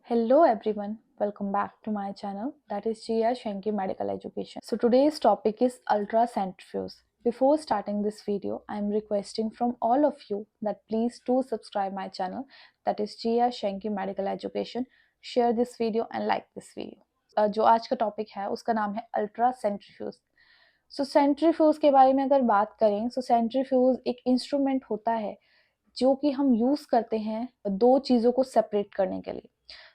Hello everyone, welcome back to my channel, that is Jia Shenki Medical Education. So today's topic is ultracentrifuge. Before starting this video, I am requesting from all of you that please do subscribe my channel, that is Jia Shenki Medical Education. Share this video and like this video. जो आज का topic है उसका नाम है ultra centrifuge. सो centrifuge के बारे में अगर बात करें, सो सेंट्रीफ्यूज एक इंस्ट्रूमेंट होता है जो कि हम यूज करते हैं दो चीजों को सेपरेट करने के लिए.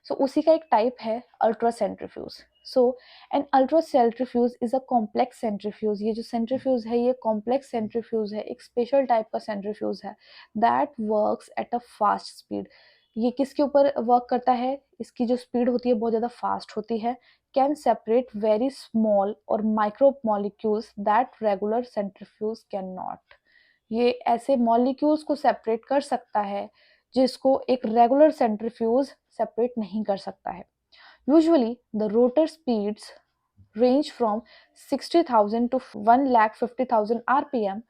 सो उसी का एक टाइप है ultra centrifuge. So an ultra centrifuge is a complex centrifuge. ये जो सेंट्रीफ्यूज है ये कॉम्प्लेक्स सेंट्रीफ्यूज है, एक स्पेशल टाइप का सेंट्रीफ्यूज है that works at a fast speed. ये किसके ऊपर वर्क करता है? इसकी जो स्पीड होती है बहुत ज़्यादा फास्ट होती है. कैन सेपरेट वेरी स्मॉल और micro molecules that regular centrifuge can not. ये ऐसे मॉलिक्यूल्स को सेपरेट कर सकता है जिसको एक रेगुलर सेंट्रीफ्यूज सेपरेट नहीं कर सकता है. Usually the rotor speeds range from 60,000 to 1,50,000 RPM.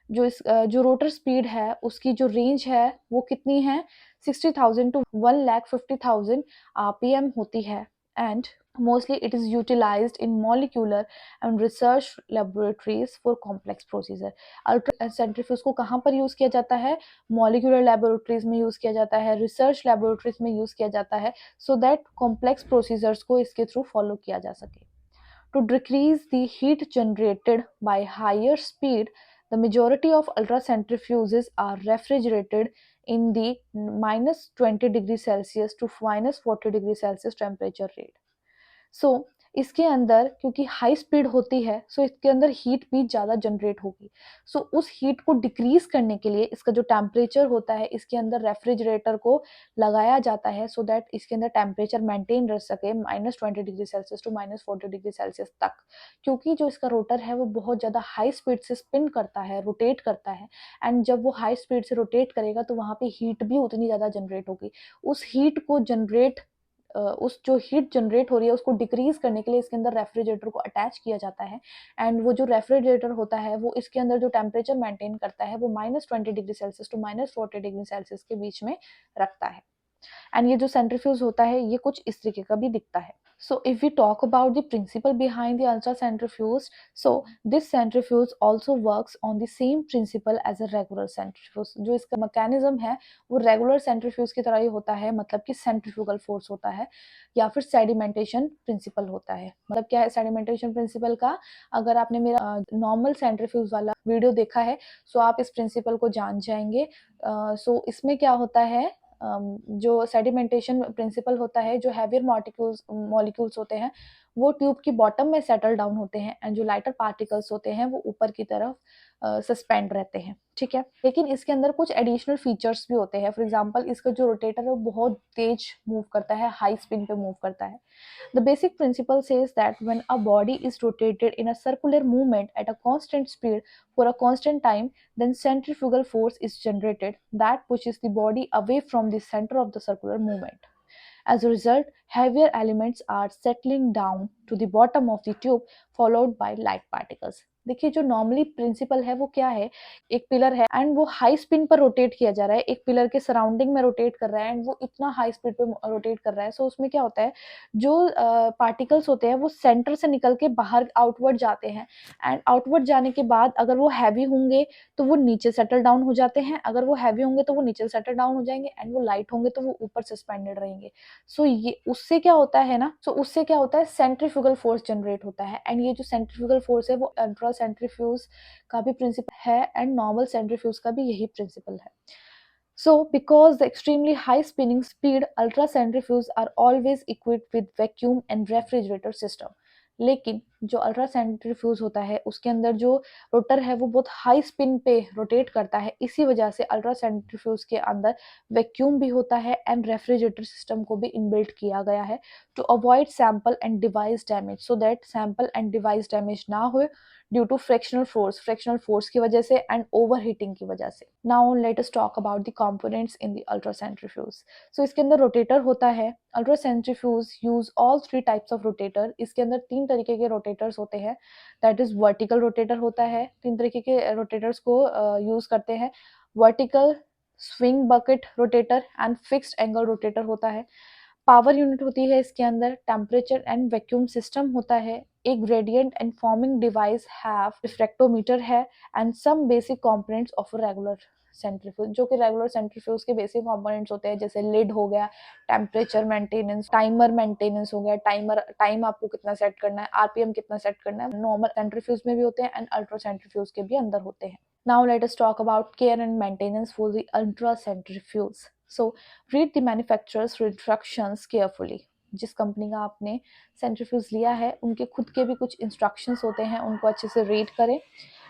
जो रोटर स्पीड है उसकी जो रेंज है वो कितनी है? 60,000 टू 1,50,000 आरपीएम होती है. And mostly it is utilized in molecular and research laboratories for complex procedure. Ultra centrifuge को कहाँ पर यूज किया जाता है? मॉलिक्यूलर लेबोरेटरीज में यूज किया जाता है, रिसर्च लेबोरेटरीज में यूज किया जाता है, सो दैट कॉम्प्लेक्स प्रोसीजर्स को इसके थ्रू फॉलो किया जा सके. To decrease the heat generated by higher speed, the majority of ultracentrifuges are refrigerated in the minus 20 degree Celsius to minus 40 degree Celsius temperature rate. सो इसके अंदर क्योंकि high speed होती है सो इसके अंदर हीट भी ज़्यादा जनरेट होगी. सो उस हीट को डिक्रीज करने के लिए इसका जो टेम्परेचर होता है इसके अंदर रेफ्रिजरेटर को लगाया जाता है सो दैट इसके अंदर टेम्परेचर मेंटेन रह सके minus 20 degree Celsius to minus 40 degree Celsius तक. क्योंकि जो इसका रोटर है वो बहुत ज़्यादा हाई स्पीड से स्पिन करता है, रोटेट करता है. एंड जब वो हाई स्पीड से रोटेट करेगा तो वहाँ पे हीट भी उतनी ज़्यादा जनरेट होगी. उस हीट को उस जो हीट जनरेट हो रही है उसको डिक्रीज करने के लिए इसके अंदर रेफ्रिजरेटर को अटैच किया जाता है. एंड वो जो रेफ्रिजरेटर होता है वो इसके अंदर जो टेम्परेचर मेंटेन करता है वो minus 20 degree Celsius to minus 40 degree Celsius के बीच में रखता है. एंड ये जो सेंट्रीफ्यूज होता है ये कुछ इस तरीके का भी दिखता है. So if we talk about the principle behind the ultracentrifuge, so this centrifuge also works on the same principle as a regular centrifuge. जो इसका मैकेनिज्म है वो रेगुलर सेंट्रीफ्यूज की तरह ही होता है, मतलब कि सेंट्रीफ्यूगल फोर्स होता है या फिर सेडिमेंटेशन प्रिंसिपल होता है. मतलब क्या है सेडिमेंटेशन प्रिंसिपल का? अगर आपने मेरा नॉर्मल सेंट्रीफ्यूज वाला वीडियो देखा है सो आप इस प्रिंसिपल को जान जाएंगे. सो इसमें क्या होता है, जो सेडिमेंटेशन प्रिंसिपल होता है, जो हैवियर मॉलिक्यूल्स होते हैं वो ट्यूब की बॉटम में सेटल डाउन होते हैं एंड जो लाइटर पार्टिकल्स होते हैं वो ऊपर की तरफ सस्पेंड रहते हैं. ठीक है, लेकिन इसके अंदर कुछ एडिशनल फीचर्स भी होते हैं. फॉर एग्जांपल इसका जो रोटेटर है वो बहुत तेज मूव करता है, हाई स्पिन पे मूव करता है. The basic principle says that when a body is rotated in a circular movement at a constant speed for a constant time, then centrifugal force is generated that pushes the body away from the center of the circular movement. As a result, heavier elements are settling down to the bottom of the tube, followed by light particles. देखिए जो normally principal है वो क्या है, एक pillar है and वो high spin पर रोटेट किया जा रहा है, एक पिलर के सराउंडिंग में रोटेट कर रहा है एंड वो इतना हाई स्पीड पे रोटेट कर रहा है. सो उसमें क्या होता है, जो पार्टिकल्स होते हैं वो सेंटर से निकल के बाहर आउटवर्ड जाते हैं एंड आउटवर्ड जाने के बाद अगर वो हैवी होंगे तो वो नीचे सेटल डाउन हो जाते हैं, अगर वो हैवी होंगे तो वो नीचे सेटल डाउन हो जाएंगे एंड वो लाइट होंगे तो वो ऊपर सस्पेंडेड रहेंगे. सो ये उससे क्या होता है ना, सो उससे क्या होता है, सेंट्रीफ्यूगल फोर्स जनरेट होता है. एंड ये जो सेंट्रीफ्यूगल फोर्स है वो अल्ट्रा सेंट्रीफ्यूज का भी प्रिंसिपल है एंड नॉर्मल सेंट्रीफ्यूज का भी यही प्रिंसिपल है. So, because the extremely high spinning speed, ultracentrifuges are always equipped with vacuum and refrigerator system. लेकिन जो अल्ट्रा सेंट्रीफ्यूज होता है उसके अंदर जो रोटर है वो बहुत हाई स्पिन पे रोटेट करता है, इसी वजह से अल्ट्रा सेंट्रीफ्यूज के अंदर वैक्यूम भी होता है एंड रेफ्रिजरेटर सिस्टम को भी इनबिल्ट किया गया है to avoid sample and device damage, so that sample and device damage ना हो ड्यू टू फ्रैक्शनल फोर्स की वजह से एंड ओवर हीटिंग की वजह से. Now let us talk about the components in the ultra centrifuge. So इसके अंदर रोटेटर होता है. Ultra centrifuge use all three types of rotator. इसके अंदर तीन तरीके के रोटेटर्स होते हैं, दैट इज वर्टिकल रोटेटर होता है. तीन तरीके के रोटेटर्स को यूज करते हैं. Vertical, swing bucket rotator and fixed angle rotator होता है. पावर यूनिट होती है इसके अंदर, टेम्परेचर एंड वैक्यूम सिस्टम होता है, एक gradient and forming device have, refractometer है, and some basic components of a regular centrifuge, जो कि रेगुलर सेंट्रीफ्यूज के बेसिक कंपोनेंट्स होते हैं, जैसे लिड हो गया, टेम्परेचर मेंटेनेंस, टाइमर मेंटेनेंस हो गया, टाइम आपको कितना सेट करना है, आरपीएम कितना सेट करना है, नॉर्मल सेंट्रीफ्यूज में भी होते हैं एंड अल्ट्रा सेंट्रीफ्यूज के भी अंदर होते हैं. Now let us talk about care and maintenance for the ultra centrifuge. So read the manufacturer's instructions carefully. जिस कंपनी का आपने सेंट्रीफ्यूज लिया है उनके खुद के भी कुछ इंस्ट्रक्शंस होते हैं, उनको अच्छे से रीड करें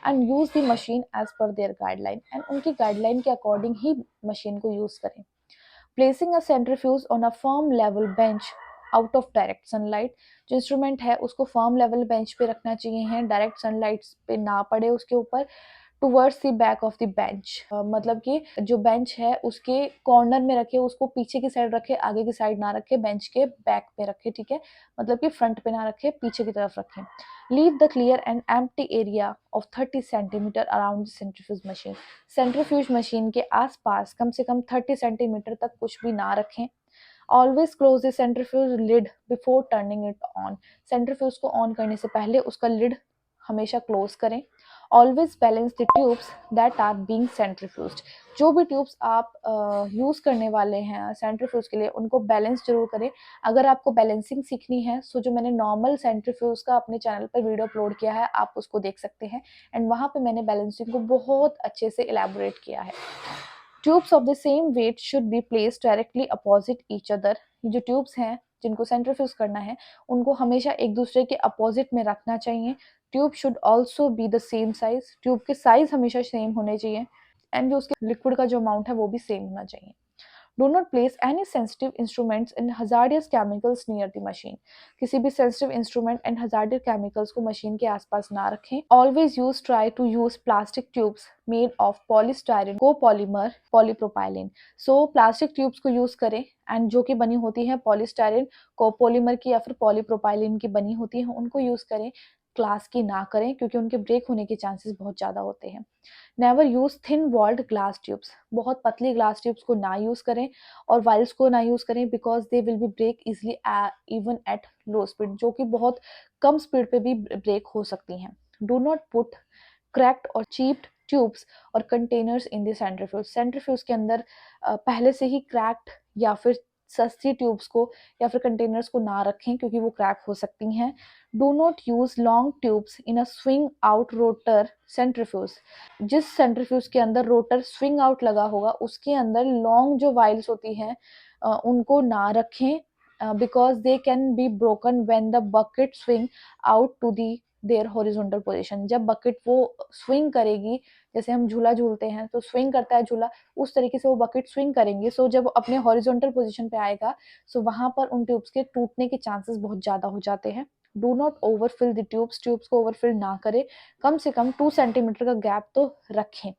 and use the machine as per their guideline, and उनकी गाइडलाइन के अकॉर्डिंग ही मशीन को यूज करें. Placing a centrifuge on a firm level bench out of direct sunlight, जो इंस्ट्रूमेंट है उसको फर्म लेवल बेंच पे रखना चाहिए है, डायरेक्ट सनलाइट पे ना पड़े उसके ऊपर. Towards the back of the bench, मतलब कि जो बेंच है उसके कॉर्नर में रखे, उसको पीछे की साइड रखे, आगे की साइड ना रखे, बेंच के बैक पे रखे, ठीक है, मतलब कि फ्रंट पे ना रखे, पीछे की तरफ रखें. Leave the clear and empty area of 30 centimetre around the centrifuge machine, centrifuge machine के आसपास कम से कम 30 सेंटीमीटर तक कुछ भी ना रखें. Always close the centrifuge lid before turning it on, centrifuge को ऑन करने से पहले उसका लिड हमेशा क्लोज करें. Always balance the tubes that are being centrifuged, जो भी ट्यूब्स आप यूज़ करने वाले हैं सेंट्रीफ्यूज के लिए उनको बैलेंस जरूर करें. अगर आपको बैलेंसिंग सीखनी है सो जो मैंने नॉर्मल सेंट्रीफ्यूज का अपने चैनल पर वीडियो अपलोड किया है आप उसको देख सकते हैं, एंड वहाँ पे मैंने बैलेंसिंग को बहुत अच्छे से इलेबोरेट किया है. Tubes of the same weight should be placed directly opposite each other, जो ट्यूब्स हैं जिनको सेंट्रीफ्यूज करना है उनको हमेशा एक दूसरे के अपोजिट में रखना चाहिए. Tube should also be the same size, tube के साइज हमेशा सेम होने चाहिए, एंड जो उसके लिक्विड का जो अमाउंट है वो भी सेम होना चाहिए. Do not place any sensitive instruments and hazardous chemicals near the machine. किसी भी sensitive instrument and hazardous chemicals को मशीन के आसपास ना रखें. Always try to use plastic tubes made of polystyrene, copolymer, polypropylene. So plastic tubes को use करें and जो कि बनी होती है पॉलीस्टायरिन, कोपोलीमर की या फिर पॉलीप्रोपाइलिन की बनी होती है, उनको यूज करें. ग्लास की ना करें क्योंकि उनके ब्रेक होने के चांसेस बहुत ज़्यादा होते हैं. Never use thin walled glass tubes, बहुत पतली ग्लास ट्यूब्स को ना यूज करें और वायर्स को ना यूज करें because they will be break easily even at low speed, जो कि बहुत कम स्पीड पे भी ब्रेक हो सकती हैं. डू नॉट पुट क्रैक्ड और चीप्ड ट्यूब्स और containers in the centrifuge, centrifuge के अंदर पहले से ही क्रैक्ड या फिर सस्ती ट्यूब्स को या फिर कंटेनर्स को ना रखें क्योंकि वो क्रैक हो सकती हैं. Do not use long tubes in a swing out rotor centrifuge, जिस सेंट्रीफ्यूज के अंदर रोटर स्विंग आउट लगा होगा उसके अंदर लॉन्ग जो वाइल्स होती हैं उनको ना रखें because they can be broken when the bucket swing out to the their horizontal position. जब बकेट वो स्विंग करेगी, जैसे हम झूला झूलते हैं तो स्विंग करता है झूला, उस तरीके से वो बकेट स्विंग करेंगे. सो जब अपने हॉरिजॉन्टल पोजीशन पे आएगा सो वहां पर उन ट्यूब्स के टूटने के चांसेस बहुत ज्यादा हो जाते हैं. Do not overfill the tubes, tubes को ओवरफिल ना करें, कम से कम 2 सेंटीमीटर का गैप तो रखें.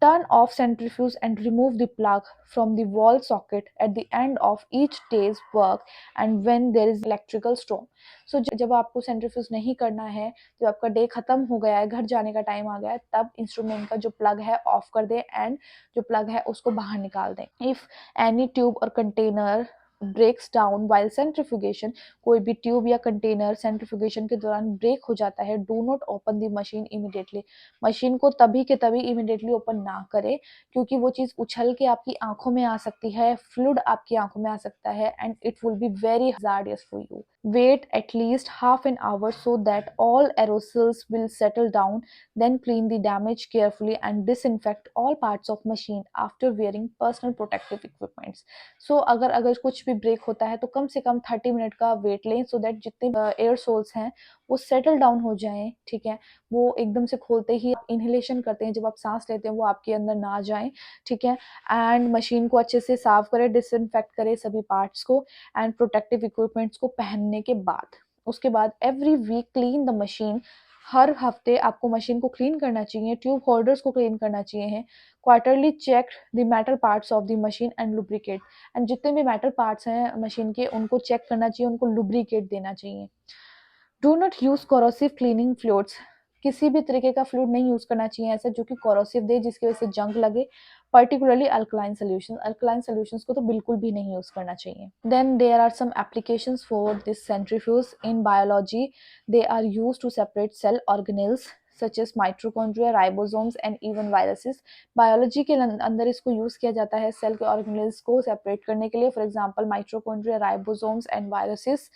Turn off centrifuge and remove the plug from the wall socket at the end of each day's work and when there is electrical storm. So जब आपको centrifuge नहीं करना है, जब आपका डे खत्म हो गया है, घर जाने का टाइम आ गया है, तब इंस्ट्रूमेंट का जो प्लग है ऑफ कर दें एंड जो प्लग है उसको बाहर निकाल दें. If any tube or container breaks down while centrifugation, कोई भी ट्यूब या कंटेनर सेंट्रीफ्यूगेशन के दौरान ब्रेक हो जाता है, do not open the machine immediately, machine को तभी के तभी इमीडिएटली ओपन ना करें क्योंकि वो चीज़ उछल के आपकी आंखों में आ सकती है, फ्लूइड आपकी आंखों में आ सकता है and it will be very hazardous for you. Wait at least half an hour so that all aerosols will settle down. Then clean the damage carefully and disinfect all parts of machine after wearing personal protective equipments. So अगर कुछ भी break होता है तो कम से कम 30 minute का wait लें so that जितने एयर सोल्स हैं वो सेटल डाउन हो जाएं. ठीक है, वो एकदम से खोलते ही इनहेलेशन करते हैं, जब आप सांस लेते हैं वो आपके अंदर ना जाएं. ठीक है, एंड मशीन को अच्छे से साफ करें, डिसइंफेक्ट करें सभी पार्ट्स को एंड प्रोटेक्टिव इक्विपमेंट्स को पहनने के बाद. उसके बाद every week clean the machine, हर हफ्ते आपको मशीन को क्लीन करना चाहिए, ट्यूब होल्डर्स को क्लीन करना चाहिए. Quarterly check the metal parts of the machine and lubricate, and जितने भी मेटल पार्ट्स हैं मशीन के उनको चेक करना चाहिए, उनको लुब्रिकेट देना चाहिए. Do not use corrosive cleaning fluids, किसी भी तरीके का फ्लूइड नहीं यूज करना चाहिए ऐसा जो कि कोरोसिव दे, जिसकी वजह से जंग लगे, पर्टिकुलरली अल्कलाइन सोल्यूशंस को तो बिल्कुल भी नहीं यूज करना चाहिए. Then there are some applications for this centrifuge in biology. They are used to separate cell organelles such as mitochondria, ribosomes and even viruses. Biology के अंदर इसको यूज किया जाता है सेल के ऑर्गेनेल्स को सेपरेट करने के लिए. For example mitochondria, ribosomes and viruses.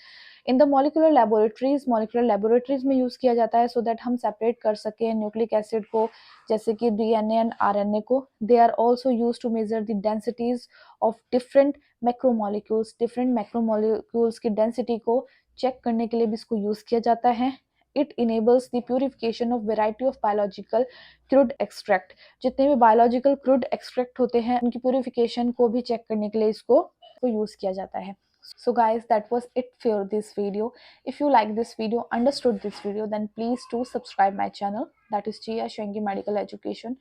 In the molecular laboratories में यूज किया जाता है सो दैट हम सेपरेट कर सकें न्यूक्लिक एसिड को, जैसे कि डीएनए एंड आरएनए को. They are also use to measure the densities of different macromolecules की डेंसिटी को चेक करने के लिए भी इसको यूज किया जाता है. It enables the purification of variety of biological crude extract. जितने भी biological crude extract होते हैं उनकी purification को भी चेक करने के लिए इसको यूज किया जाता है. So guys, that was it for this video. If you like this video, understood this video, then please do subscribe my channel. That is Chia Shengi Medical Education.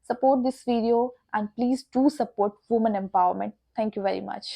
Support this video and please do support women empowerment. Thank you very much.